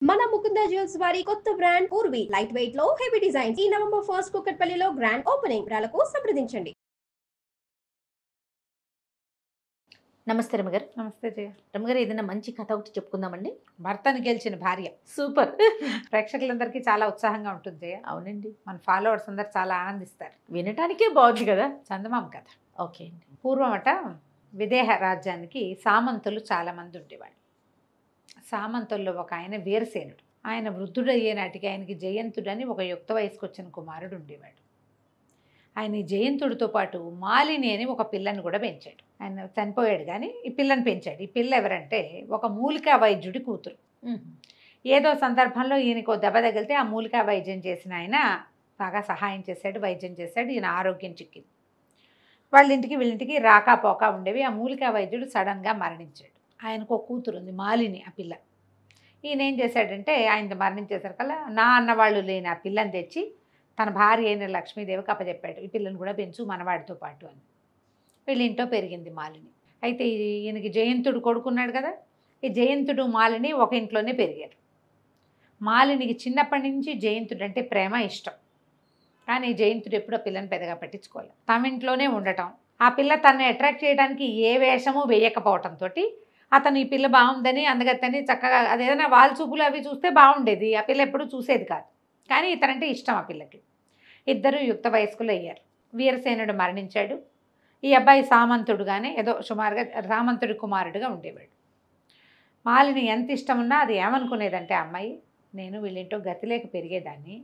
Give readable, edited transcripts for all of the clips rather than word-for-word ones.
మన ముకుంద జ్యువెల్స్ వారి కొత్త బ్రాండ్ పూర్వి లైట్ వెయిట్ లో హెవీ డిజైన్స్ ఈ నవంబర్ 1 కుక్కట్పల్లిలో గ్రాండ్ ఓపెనింగ్ వివరాలకు సంప్రదించండి. నమస్తే రమగారు. నమస్తే జయ. రమగారు, ఏదైనా మంచి కథ ఒకటి చెప్పుకుందామండి. భర్తను గెలిచిన భార్య సూపర్. ప్రేక్షకులందరికీ చాలా ఉత్సాహంగా ఉంటుంది జయ. అవునండి, మన ఫాలోవర్స్ అందరు చాలా ఆనందిస్తారు. వినటానికే బాగుంది కదా. చందమామ కథ. ఓకే అండి. పూర్వమట విదేహ రాజ్యానికి సామంతులు చాలా మంది ఉండేవాళ్ళు. సామంతుల్లో ఒక ఆయన వీరసేనుడు. ఆయన వృద్ధుడయ్యే నాటికి ఆయనకి జయంతుడని ఒక యుక్త వయసుకు వచ్చిన కుమారుడు ఉండేవాడు. ఆయన ఈ జయంతుడితో పాటు మాలిని అని ఒక పిల్లని కూడా పెంచాడు. ఆయన చనిపోయాడు కానీ ఈ పిల్లని పెంచాడు. ఈ పిల్ల ఎవరంటే ఒక మూలికా వైద్యుడి కూతురు. ఏదో సందర్భంలో ఈయనకు దెబ్బ తగిలితే ఆ మూలికా వైద్యం చేసిన ఆయన బాగా సహాయం చేశాడు, వైద్యం చేశాడు. ఈయన ఆరోగ్యం చిక్కింది. వాళ్ళ ఇంటికి వీళ్ళింటికి రాకపోక ఉండేవి. ఆ మూలికా వైద్యుడు సడన్గా మరణించాడు. ఆయనకు ఒక కూతురు ఉంది, మాలిని. ఆ పిల్ల ఈయన ఏం చేశాడంటే ఆయన మరణించేసరికల్లా నా అన్నవాళ్ళు లేని ఆ పిల్లని తెచ్చి తన భార్య అయిన లక్ష్మీదేవికి అప్పచెప్పాడు. ఈ పిల్లని కూడా పెంచు మనవాడితో పాటు అని. వీళ్ళ ఇంట్లో పెరిగింది మాలిని. అయితే ఈయనకి జయంతుడు కొడుకున్నాడు కదా. ఈ జయంతుడు మాలిని ఒక ఇంట్లోనే పెరిగారు. మాలినికి చిన్నప్పటి నుంచి జయంతుడు అంటే ప్రేమ, ఇష్టం. కానీ జయంతుడు ఎప్పుడూ ఆ పిల్లని పెద్దగా పట్టించుకోలేదు. తమ ఇంట్లోనే ఉండటం, ఆ పిల్ల తనని అట్రాక్ట్ చేయడానికి ఏ వేషము వేయకపోవటంతో అతను ఈ పిల్ల బాగుందని అందుకని చక్కగా అదేదైనా వాళ్ళ చూపులు అవి చూస్తే బాగుండేది. ఆ పిల్ల ఎప్పుడూ చూసేది కాదు. కానీ ఇతనంటే ఇష్టం ఆ పిల్లకి. ఇద్దరు యుక్త వయస్కులు అయ్యారు. వీరసేనుడు మరణించాడు. ఈ అబ్బాయి సామంతుడుగానే ఏదో సుమారుగా సామంతుడి కుమారుడుగా ఉండేవాడు. మాలిని ఎంత ఇష్టం ఉన్నా అది ఏమనుకునేదంటే అమ్మాయి, నేను వీళ్ళింటో గతి లేక పెరిగేదాన్ని,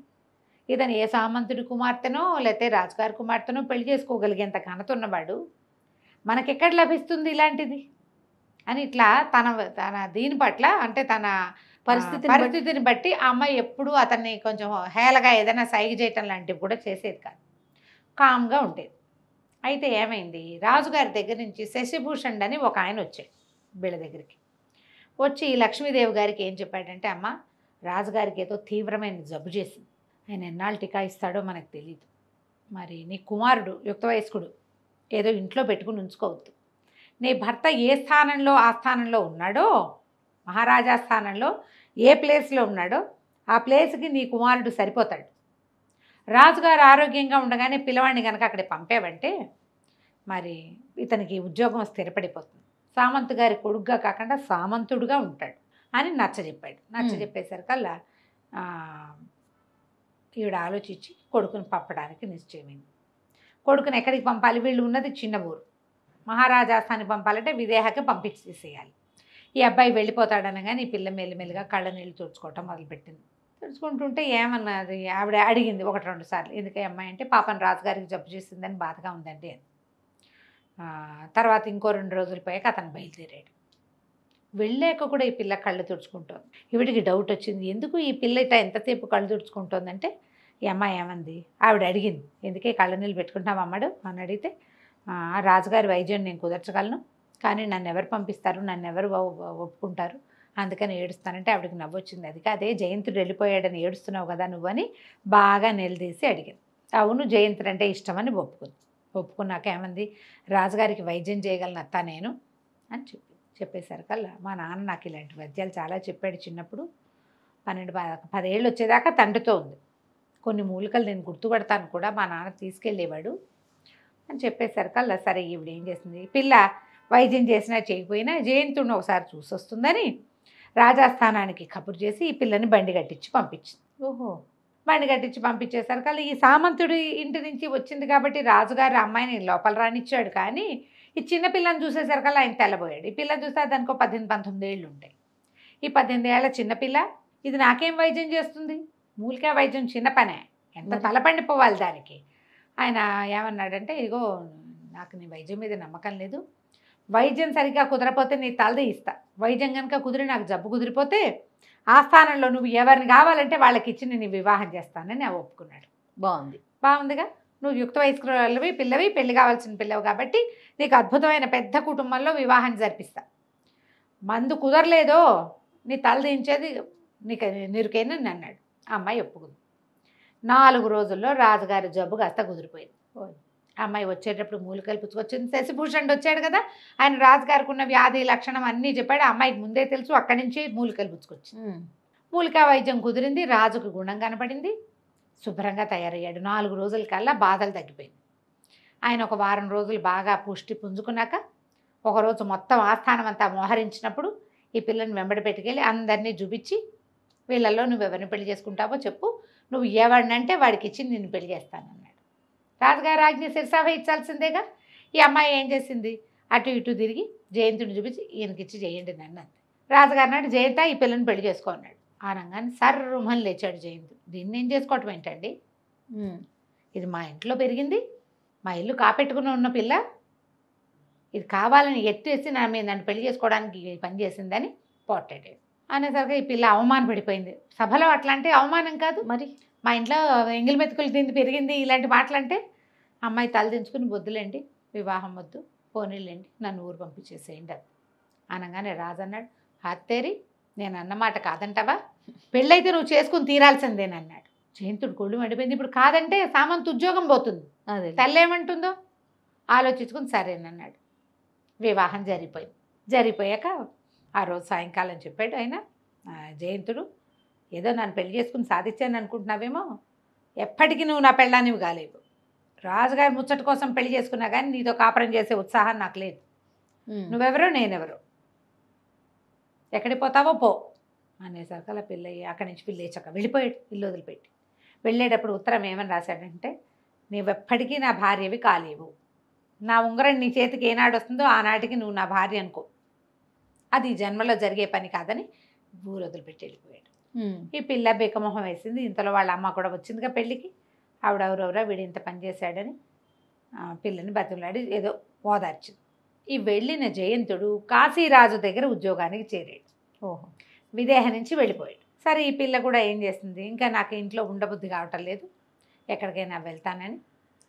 ఇతను ఏ సామంతుడి కుమార్తెనో లేకపోతే రాజుగారి కుమార్తెనో పెళ్లి చేసుకోగలిగేంత ఘనత ఉన్నవాడు, మనకెక్కడ లభిస్తుంది ఇలాంటిది అని ఇట్లా తన దీని పట్ల అంటే తన పరిస్థితిని బట్టి ఆ అమ్మాయి ఎప్పుడూ అతన్ని కొంచెం హేళగా ఏదైనా సైగ చేయటం లాంటివి కూడా చేసేది కాదు. కామ్గా ఉండేది. అయితే ఏమైంది, రాజుగారి దగ్గర నుంచి శశిభూషణ్ అని ఒక ఆయన వచ్చాడు వీళ్ళ దగ్గరికి. వచ్చి లక్ష్మీదేవి గారికి ఏం చెప్పాడంటే, అమ్మ, రాజుగారికి ఏదో తీవ్రమైన జబ్బు చేసింది, ఆయన ఎన్నాళ్ళు టీకా ఇస్తాడో మనకు తెలియదు, మరి నీ కుమారుడు యుక్త వయస్కుడు ఏదో ఇంట్లో పెట్టుకుని ఉంచుకోవద్దు, నీ భర్త ఏ స్థానంలో ఆ స్థానంలో ఉన్నాడో, మహారాజా స్థానంలో ఏ ప్లేస్లో ఉన్నాడో ఆ ప్లేస్కి నీ కుమారుడు సరిపోతాడు. రాజుగారు ఆరోగ్యంగా ఉండగానే పిల్లవాడిని కనుక అక్కడ పంపేవంటే మరి ఇతనికి ఉద్యోగం స్థిరపడిపోతుంది, సామంతు గారి కొడుకుగా కాకుండా సామంతుడుగా ఉంటాడు అని నచ్చజెప్పాడు. నచ్చజెప్పేసరికల్లా ఈవిడ ఆలోచించి కొడుకుని పంపడానికి నిశ్చయమైంది. కొడుకుని ఎక్కడికి పంపాలి, వీళ్ళు ఉన్నది చిన్న ఊరు, మహారాజాస్థానికి పంపాలంటే విదేహకి పంపించేసేయాలి. ఈ అబ్బాయి వెళ్ళిపోతాడనగానే ఈ పిల్ల మెల్లిమెల్లిగా కళ్ళ నీళ్ళు తుడుచుకోవటం మొదలుపెట్టింది. తుడుచుకుంటుంటే ఏమన్నది, ఆవిడ అడిగింది 1-2 సార్లు, ఎందుకే అమ్మాయి అంటే, పాపం రాజుగారికి జబ్బు చేసిందని బాధగా ఉందండి అని. తర్వాత ఇంకో 2 రోజులు పోయాక అతను బయలుదేరాడు. వెళ్ళాక కూడా ఈ పిల్ల కళ్ళు తుడుచుకుంటోంది. ఈవిడికి డౌట్ వచ్చింది, ఎందుకు ఈ పిల్ల ఇట్లా ఎంతసేపు కళ్ళు తుడుచుకుంటోందంటే, ఈ అమ్మాయి ఏమంది, ఆవిడ అడిగింది, ఎందుకే కళ్ళ నీళ్ళు పెట్టుకుంటాం అమ్మడు అని అడిగితే, రాజుగారి వైద్యం నేను కుదర్చగలను, కానీ నన్ను ఎవరు పంపిస్తారు, నన్ను ఎవరు ఒప్పుకుంటారు, అందుకని ఏడుస్తానంటే ఆవిడకి నవ్వొచ్చింది. అది కాదే, జయంతుడు వెళ్ళిపోయాడని ఏడుస్తున్నావు కదా నువ్వని బాగా నిలదీసి అడిగింది. అవును, జయంతుడు అంటే ఇష్టమని ఒప్పుకున్నాక ఏమంది, రాజుగారికి వైద్యం చేయగలను అత్త నేను అని చెప్పేసరికల్లా, మా నాన్న నాకు ఇలాంటి వైద్యాలు చాలా చెప్పాడు చిన్నప్పుడు, 12-10 ఏళ్ళు వచ్చేదాకా తండ్రితో ఉంది, కొన్ని మూలికలు నేను గుర్తుపడతాను కూడా, మా నాన్న తీసుకెళ్ళేవాడు అని చెప్పేసరికల్లా, సరే ఈవిడ ఏం చేసింది, పిల్ల వైద్యం చేసినా చేయకపోయినా జయంతుడిని ఒకసారి చూసి వస్తుందని రాజాస్థానానికి కబురు చేసి ఈ పిల్లని బండి కట్టించి పంపించింది. బండి కట్టించి పంపించేసరికల్లా ఈ సామంతుడి ఇంటి నుంచి వచ్చింది కాబట్టి రాజుగారి అమ్మాయిని లోపల రానిచ్చాడు, కానీ ఈ చిన్న పిల్లని చూసేసరికల్లా ఆయన తెల్లబోయాడు. ఈ పిల్లని చూస్తే దానికో 18-19 ఏళ్ళు ఉంటాయి. ఈ 18 ఏళ్ల చిన్నపిల్ల ఇది నాకేం వైద్యం చేస్తుంది, మూలికా వైద్యం చిన్న పనే, ఎంత తలపండిపోవాలి దానికి. ఆయన ఏమన్నాడంటే, ఇగో నాకు నీ వైద్యం మీద నమ్మకం లేదు, వైద్యం సరిగ్గా కుదరపోతే నీ తలది ఇస్తా, వైద్యం కనుక కుదిరి నాకు జబ్బు కుదిరిపోతే ఆ స్థానంలో నువ్వు ఎవరిని కావాలంటే వాళ్ళకి ఇచ్చి నేను వివాహం చేస్తానని ఒప్పుకున్నాడు. బాగుందిగా, నువ్వు యుక్త వయస్కులవి పిల్లవి, పెళ్లి కావాల్సిన పిల్లవి కాబట్టి నీకు అద్భుతమైన పెద్ద కుటుంబంలో వివాహం జరిపిస్తా, మందు కుదరలేదో నీ తలదించేది నీకు నిరుకేనని అన్నాడు. ఆ అమ్మాయి ఒప్పుకుంది. 4 రోజుల్లో రాజుగారి జబ్బు కాస్త కుదిరిపోయింది. అమ్మాయి వచ్చేటప్పుడు మూలికలు పుచ్చుకొచ్చింది. శశిభూషణ్ వచ్చాడు కదా, ఆయన రాజుగారికి ఉన్న వ్యాధి లక్షణం అన్నీ చెప్పాడు. అమ్మాయికి ముందే తెలుసు, అక్కడి నుంచి మూలికలు పుచ్చుకొచ్చింది. మూలికా వైద్యం కుదిరింది, రాజుకు గుణం కనపడింది, శుభ్రంగా తయారయ్యాడు. 4 రోజుల కల్లా బాధలు తగ్గిపోయింది. ఆయన ఒక వారం రోజులు బాగా పుష్టి పుంజుకున్నాక ఒకరోజు మొత్తం ఆస్థానం అంతా మోహరించినప్పుడు ఈ పిల్లని వెంబడి పెట్టుకెళ్ళి అందరినీ చూపించి, వీళ్ళల్లో నువ్వు ఎవరిని పెళ్లి చేసుకుంటావో చెప్పు, నువ్వు ఎవరినంటే వాడికి ఇచ్చి నిన్ను పెళ్లి చేస్తానన్నాడు. రాజుగారు ఆజ్ఞ శిరసావహించాల్సిందేగా. ఈ అమ్మాయి ఏం చేసింది, అటు ఇటు తిరిగి జయంతుడిని చూపించి ఈయనకిచ్చి చేయండి నన్ను అంది. రాజుగారు నాడు జయంత ఈ పిల్లని పెళ్లి చేసుకో అన్నాడు. ఆ రంగాన్ని సర్రుమని లేచాడు జయంతుడు. దీన్ని ఏం చేసుకోవటం ఏంటండి, ఇది మా ఇంట్లో పెరిగింది, మా ఇల్లు కాపెట్టుకుని ఉన్న పిల్ల, ఇది కావాలని ఎత్తేసి నన్ను పెళ్లి చేసుకోవడానికి పని చేసిందని పోట్లాడాడు. అనేసరికి ఈ పిల్ల అవమాన పడిపోయింది. సభలో అట్లా అంటే అవమానం కాదు మరి, మా ఇంట్లో ఎంగిలి మెతుకులు తింది పెరిగింది ఇలాంటి మాటలంటే అమ్మాయి తలదించుకుని వద్దులేండి, వివాహం వద్దు, పోనీలేండి, నన్ను ఊరు పంపించేసేయండి అది అనగానే రాజు అన్నాడు, హత్తేరి నేను అన్నమాట కాదంటావా, పెళ్ళైతే నువ్వు చేసుకుని తీరాల్సిందేనన్నాడు. జయంతుడు కొళ్ళు మండిపోయింది. ఇప్పుడు కాదంటే సామంత్ ఉద్యోగం పోతుంది, అదే తల్లి ఏమంటుందో ఆలోచించుకుని సరేనన్నాడు. వివాహం జరిగిపోయింది. జరిగిపోయాక ఆ రోజు సాయంకాలం చెప్పాడు ఆయన, జయంతుడు ఏదో నన్ను పెళ్లి చేసుకుని సాధించాను అనుకుంటున్నావేమో, ఎప్పటికీ నువ్వు నా పెళ్ళానివి కాలేవు, రాజుగారి ముచ్చట కోసం పెళ్లి చేసుకున్నా కానీ నీతో కాపురం చేసే ఉత్సాహం నాకు లేదు, నువ్వెవరో నేనెవరో, ఎక్కడికి పోతావో పో అనేసరికి అలా పిల్లయ్యి అక్కడి నుంచి పిల్లేచక వెళ్ళిపోయాడు. ఇల్లు వదిలిపెట్టి వెళ్ళేటప్పుడు ఉత్తరం ఏమని రాశాడంటే, నువ్వెప్పటికీ నా భార్యవి కాలేవు, నా ఉంగరం నీ చేతికి ఏనాడు వస్తుందో ఆనాటికి నువ్వు నా భార్య అనుకో, అది జన్మలో జరిగే పని కాదని ఊరు వదిలిపెట్టి వెళ్ళిపోయాడు. ఈ పిల్ల బేకమొహం వేసింది. ఇంతలో వాళ్ళ అమ్మ కూడా వచ్చిందిగా పెళ్ళికి. ఆవిడెవరెవరో వీడు ఇంత పని చేశాడని పిల్లని బతిమలాడి ఏదో ఓదార్చింది. ఈ వెళ్ళిన జయంతుడు కాశీరాజు దగ్గర ఉద్యోగానికి చేరాడు. ఓహో, విదేహ నుంచి వెళ్ళిపోయాడు. సరే ఈ పిల్ల కూడా ఏం చేస్తుంది, ఇంకా నాకు ఇంట్లో ఉండబుద్ధి కావటం లేదు, ఎక్కడికైనా వెళ్తానని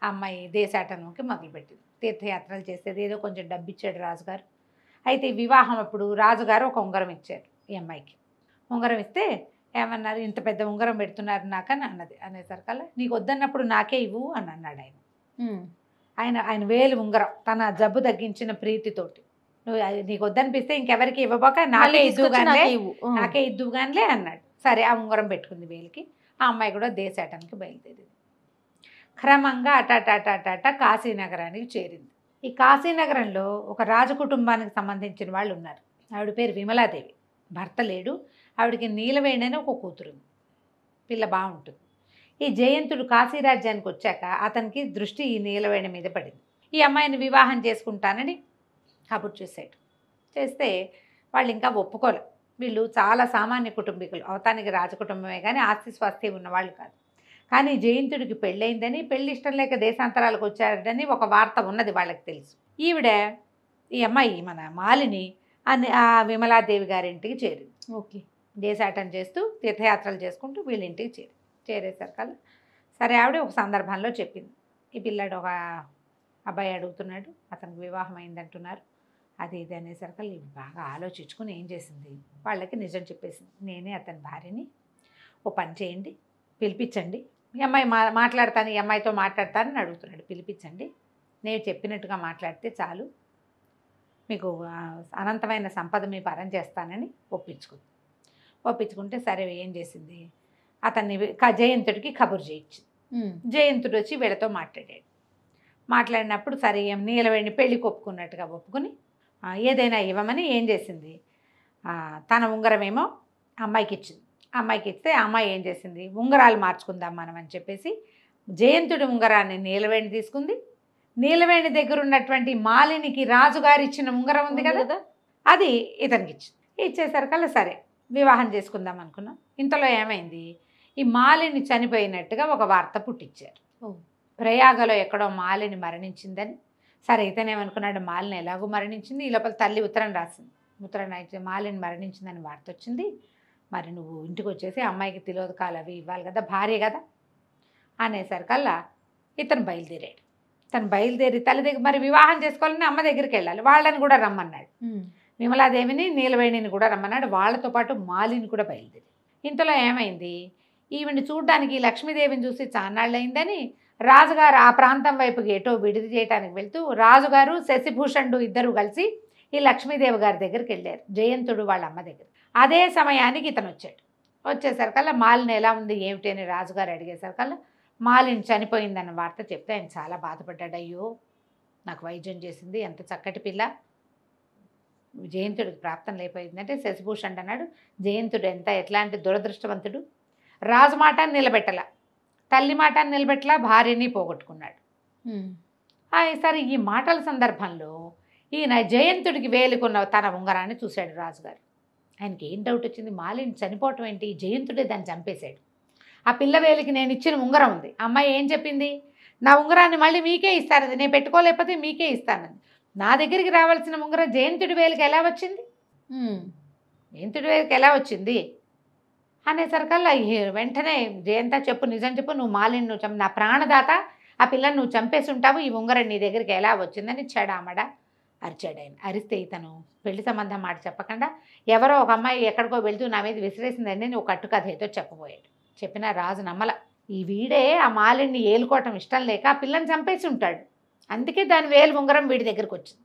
అమ్మాయి దేశాటనంకి మొదలుపెట్టింది. తీర్థయాత్రలు చేసేది, ఏదో కొంచెం డబ్బు ఇచ్చాడు రాజుగారు. అయితే వివాహం అప్పుడు రాజుగారు ఒక ఉంగరం ఇచ్చారు ఈ అమ్మాయికి. ఉంగరం ఇస్తే ఏమన్నారు, ఇంత పెద్ద ఉంగరం పెడుతున్నారు నాకని అన్నది. అనేసరికల్లా నీకు వద్దన్నప్పుడు నాకే ఇవ్వు అని అన్నాడు ఆయన. ఆయన వేలు ఉంగరం తన జబ్బు తగ్గించిన ప్రీతితోటి, నువ్వు నీకు వద్దనిపిస్తే ఇంకెవరికి ఇవ్వబోక నాకే ఇద్దువు గానిలే అన్నాడు. సరే ఆ ఉంగరం పెట్టుకుంది వేలికి. ఆ అమ్మాయి కూడా దేశాటానికి బయలుదేరింది. క్రమంగా అటాటాటాట కాశీనగరానికి చేరింది. ఈ కాశీనగరంలో ఒక రాజకుటుంబానికి సంబంధించిన వాళ్ళు ఉన్నారు. ఆవిడ పేరు విమలాదేవి. భర్త లేడు. ఆవిడకి నీలవేణి అని ఒక కూతురుంది. పిల్ల బాగుంటుంది. ఈ జయంతుడు కాశీరాజ్యానికి వచ్చాక అతనికి దృష్టి ఈ నీలవేణి మీద పడింది. ఈ అమ్మాయిని వివాహం చేసుకుంటానని కబురు చేశాడు. చేస్తే వాళ్ళు ఇంకా ఒప్పుకోలే. వీళ్ళు చాలా సామాన్య కుటుంబీకులు, అవతానికి రాజకుటుంబమే కానీ ఆస్తి స్వాస్థ్యం ఉన్నవాళ్ళు కాదు. కానీ జయంతుడికి పెళ్ళయిందని, పెళ్ళి ఇష్టం లేక దేశాంతరాలకు వచ్చాడని ఒక వార్త ఉన్నది వాళ్ళకి తెలుసు. ఈవిడ ఈ అమ్మాయి మన మాలిని ఆ విమలాదేవి గారింటికి చేరింది. ఓకే, దేశాటం చేస్తూ తీర్థయాత్రలు చేసుకుంటూ వీళ్ళ ఇంటికి చేరేసరికల్లా సరే ఆవిడ ఒక సందర్భంలో చెప్పింది, ఈ పిల్లాడు ఒక అబ్బాయి అడుగుతున్నాడు, అతనికి వివాహం అయిందంటున్నారు, అది ఇది అనేసరికల్లా ఇవి బాగా ఆలోచించుకుని ఏం చేసింది, వాళ్ళకి నిజం చెప్పేసింది. నేనే అతని భార్యని, ఓ పని చేయండి, పిలిపించండి, ఈ అమ్మాయి మాట్లాడతాను, ఈ అమ్మాయితో మాట్లాడతానని అడుగుతున్నాడు. పిలిపించండి, నేను చెప్పినట్టుగా మాట్లాడితే చాలు, మీకు అనంతమైన సంపద మీ పరం చేస్తానని ఒప్పించుకుంటే సరే ఏం చేసింది, అతన్ని జయంతుడికి కబురు చేయించింది. జయంతుడు వచ్చి వీళ్ళతో మాట్లాడినప్పుడు సరే నీలవేణి పెళ్ళికి ఒప్పుకుని ఏదైనా ఇవ్వమని ఏం చేసింది, తన ఉంగరమేమో అమ్మాయికి ఇచ్చింది. అమ్మాయికి ఇస్తే అమ్మాయి ఏం చేసింది, ఉంగరాలు మార్చుకుందాం మనం అని చెప్పేసి జయంతుడి ఉంగరాన్ని నీలవేణి తీసుకుంది. నీలవేణి దగ్గర ఉన్నటువంటి మాలినికి రాజుగారు ఇచ్చిన ఉంగరం ఉంది కదా, అది ఇతనికి ఇచ్చేసరికల్లా సరే వివాహం చేసుకుందాం అనుకున్నాం. ఇంతలో ఏమైంది, ఈ మాలిని చనిపోయినట్టుగా ఒక వార్త పుట్టించారు. ప్రయాగలో ఎక్కడో మాలిని మరణించిందని. సరే ఇతనేమనుకున్నాడు, మాలిని ఎలాగో మరణించింది, ఈ లోపల తల్లి ఉత్తరం రాసింది. ఉత్తరం రాసి మాలిని మరణించిందని వార్త వచ్చింది, మరి నువ్వు ఇంటికి వచ్చేసి అమ్మాయికి తిలోదకాలు అవి ఇవ్వాలి కదా, భార్య కదా అనేసరికల్లా ఇతను బయలుదేరాడు. తను బయలుదేరి తల్లి దగ్గర మరి వివాహం చేసుకోవాలని అమ్మ దగ్గరికి వెళ్ళాలి, వాళ్ళని కూడా రమ్మన్నాడు. విమలాదేవిని నీలవేణిని కూడా రమ్మన్నాడు. వాళ్ళతో పాటు మాలిని కూడా బయలుదేరి. ఇంతలో ఏమైంది, ఈవిని చూడ్డానికి లక్ష్మీదేవిని చూసి చాన్నాళ్ళయిందని రాజుగారు ఆ ప్రాంతం వైపుకి ఏటో విడిది చేయడానికి వెళ్తూ రాజుగారు శశిభూషణుడు ఇద్దరు కలిసి ఈ లక్ష్మీదేవి గారి దగ్గరికి వెళ్ళారు, జయంతుడు వాళ్ళ అమ్మ దగ్గర. అదే సమయానికి ఇతను వచ్చాడు. వచ్చేసరికల్లా మాలిని ఎలా ఉంది ఏమిటి అని రాజుగారు అడిగేసరికల్లా మాలిని చనిపోయిందన్న వార్త చెప్తే ఆయన చాలా బాధపడ్డాడు. అయ్యో నాకు వైద్యం చేసింది ఎంత చక్కటి పిల్ల, జయంతుడికి ప్రాప్తం లేకపోయిందంటే శశిభూషణ్ అన్నాడు జయంతుడు ఎట్లాంటి దురదృష్టవంతుడు, రాజు మాటాన్ని నిలబెట్టలా, తల్లి మాటాన్ని నిలబెట్టలా, భార్యని పోగొట్టుకున్నాడు. సరే ఈ మాటల సందర్భంలో ఈయన జయంతుడికి వేలుకున్న తన ఉంగరాన్ని చూశాడు రాజుగారు. ఆయనకి ఏం డౌట్ వచ్చింది, మాలిని చనిపోవటం ఏంటి, జయంతుడే దాన్ని చంపేశాడు. ఆ పిల్ల వేలికి నేను ఇచ్చిన ఉంగరం ఉంది. అమ్మాయి ఏం చెప్పింది, నా ఉంగరాన్ని మళ్ళీ మీకే ఇస్తానది, నేను పెట్టుకోలేకపోతే మీకే ఇస్తానది. నా దగ్గరికి రావాల్సిన ఉంగరం జయంతుడి వేలికి ఎలా వచ్చింది, జయంతుడి వేలికి ఎలా వచ్చింది అనేసరికల్లా వెంటనే జయంత చెప్పు, నిజం చెప్పు, నువ్వు మాలిని నువ్వు నా ప్రాణదాత, ఆ పిల్లని నువ్వు చంపేసి ఉంటావు, ఈ ఉంగరం నీ దగ్గరికి ఎలా వచ్చిందని చెడామడ అరిచాడు. ఆయన అరిస్తే ఇతను పెళ్లి సంబంధం మాట చెప్పకుండా ఎవరో ఒక అమ్మాయి ఎక్కడికో వెళ్తూ నా మీద విసిరేసిందండి నువ్వు కట్టుకథ ఏదో చెప్పబోయాడు. చెప్పిన రాజు నమ్మల. ఈ వీడే ఆ మాలిని ఏలుకోవటం ఇష్టం లేక ఆ పిల్లని చంపేసి ఉంటాడు, అందుకే దాని వేలు ఉంగరం వీడి దగ్గరికి వచ్చింది,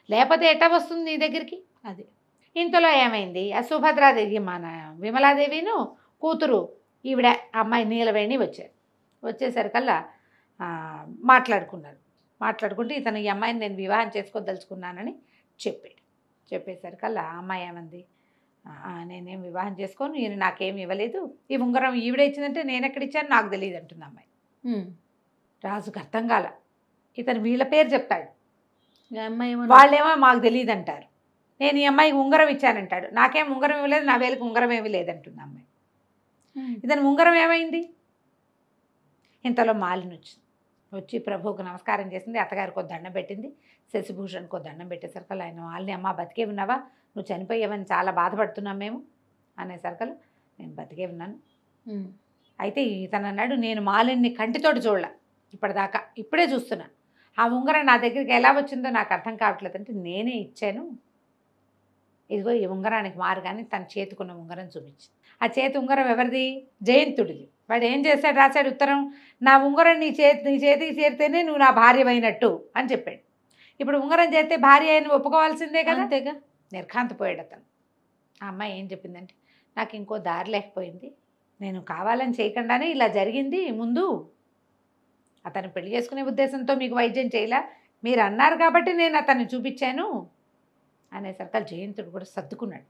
లేకపోతే ఎట్లా వస్తుంది నీ దగ్గరికి. అది ఇంతలో ఏమైంది, ఆ సుభద్రాదేవి మన విమలాదేవిను కూతురు ఈవిడ అమ్మాయి నీలవేణి వచ్చారు. వచ్చేసరికల్లా మాట్లాడుకుంటే ఇతను ఈ అమ్మాయిని నేను వివాహం చేసుకోదలుచుకున్నానని చెప్పాడు. చెప్పేసరికల్లా ఆ అమ్మాయి ఏమంది, నేనేం వివాహం చేసుకోను, ఈయన నాకేం ఇవ్వలేదు, ఈ ఉంగరం ఈవిడ ఇచ్చిందంటే నేను ఎక్కడ ఇచ్చాను నాకు తెలియదు అంటుంది అమ్మాయి. రాజుకు అర్థం కాల. ఇతను వీళ్ళ పేరు చెప్తాడు, వాళ్ళేమో మాకు తెలియదు అంటారు, నేను ఈ అమ్మాయికి ఉంగరం ఇచ్చానంటాడు, నాకేం ఉంగరం ఇవ్వలేదు, నా వేలకు ఉంగరం ఏమీ లేదంటుంది అమ్మాయి. ఇతను ఉంగరం ఏమైంది, ఇంతలో మాలిని వచ్చి ప్రభువుకు నమస్కారం చేసింది, అత్తగారికి ఒక దండం పెట్టింది, శశిభూషణ్కి ఒక దండం పెట్టేసరికల్లా ఆయన మాలిని అమ్మ బతికే ఉన్నావా, నువ్వు చనిపోయావని చాలా బాధపడుతున్నాం మేము అనేసరికల్లా నేను బతికే ఉన్నాను. అయితే ఇతను అన్నాడు నేను మాలిని కంటితోటి చూడలే ఇప్పటిదాకా, ఇప్పుడే చూస్తున్నా, ఆ ఉంగరం నా దగ్గరికి ఎలా వచ్చిందో నాకు అర్థం కావట్లేదు అంటే నేనే ఇచ్చాను, ఇదిగో ఈ ఉంగరానికి మారుగానే తన చేతికున్న ఉంగరం చూపించి, ఆ చేతి ఉంగరం ఎవరిది, జయంతుడిది. వాడు ఏం చేశాడు, రాశాడు ఉత్తరం, నా ఉంగరం నీ చేతికి చేరితేనే నువ్వు నా భార్య అయినట్టు అని చెప్పాడు. ఇప్పుడు ఉంగరం చేస్తే భార్య అయిన ఒప్పుకోవాల్సిందే కదా, అంతేగా. నిర్ఘాంతపోయాడు అతను. ఆ అమ్మాయి ఏం చెప్పిందంటే నాకు ఇంకో దారి లేకపోయింది, నేను కావాలని చేయకుండానే ఇలా జరిగింది, ముందు అతను పెళ్లి చేసుకునే ఉద్దేశంతో మీకు వైద్యం చేయలే, మీరు అన్నారు కాబట్టి నేను అతన్ని చూపించాను అనేసరికి జయంతుడు కూడా సర్దుకున్నాడు.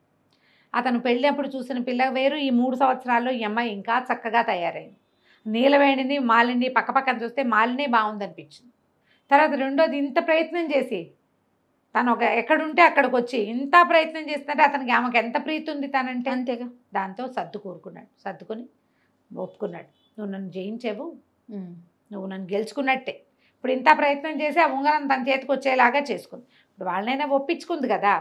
అతను పెళ్ళి అప్పుడు చూసిన పిల్ల వేరు, ఈ 3 సంవత్సరాల్లో ఈ అమ్మాయి ఇంకా చక్కగా తయారైంది. నీలవేణిని మాలిని పక్కపక్కన చూస్తే మాలినే బాగుందనిపించింది. తర్వాత రెండోది ఇంత ప్రయత్నం చేసి తను ఎక్కడుంటే అక్కడికి వచ్చి ఇంత ప్రయత్నం చేస్తుంటే అతనికి ఆమెకు ఎంత ప్రీతి ఉంది తనంటే, అంతేగా. దాంతో సర్దుకొని ఒప్పుకున్నాడు, నువ్వు నన్ను జయించావు, నువ్వు నన్ను గెలుచుకున్నట్టే, ఇప్పుడు ఇంత ప్రయత్నం చేసి ఆ ఉంగరం తన చేతికి వచ్చేలాగా చేసుకుంది, ఇప్పుడు వాళ్ళనైనా ఒప్పించుకుంది కదా.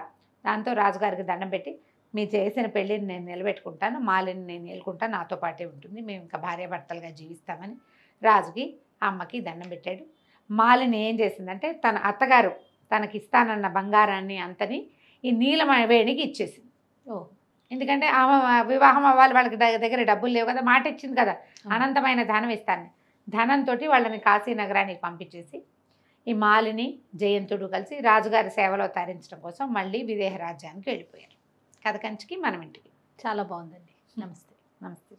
దాంతో రాజుగారికి దండం పెట్టి మీరు చేసిన పెళ్ళిని నేను నిలబెట్టుకుంటాను, మాలిని నేను ఏలుకుంటాను, నాతో పాటే ఉంటుంది, మేము ఇంకా భార్యాభర్తలుగా జీవిస్తామని రాజుకి అమ్మకి దండం పెట్టాడు. మాలిని ఏం చేసిందంటే తన అత్తగారు తనకి ఇస్తానన్న బంగారాన్ని అంతని ఈ నీలవేణికి ఇచ్చేసింది. ఎందుకంటే ఆమె వివాహం అవ్వాలి, వాళ్ళకి దగ్గర డబ్బులు లేవు కదా, మాట ఇచ్చింది కదా, అనంతమైన ధనం ఇస్తాను. ధనంతో వాళ్ళని కాశీ నగరానికి పంపించేసి ఈ మాలిని జయంతుడు కలిసి రాజుగారి సేవలో తరించడం కోసం మళ్ళీ విదేహ రాజ్యానికి వెళ్ళిపోయారు. కథ కంచికి మనం ఇంటికి. చాలా బాగుందండి. నమస్తే. నమస్తే.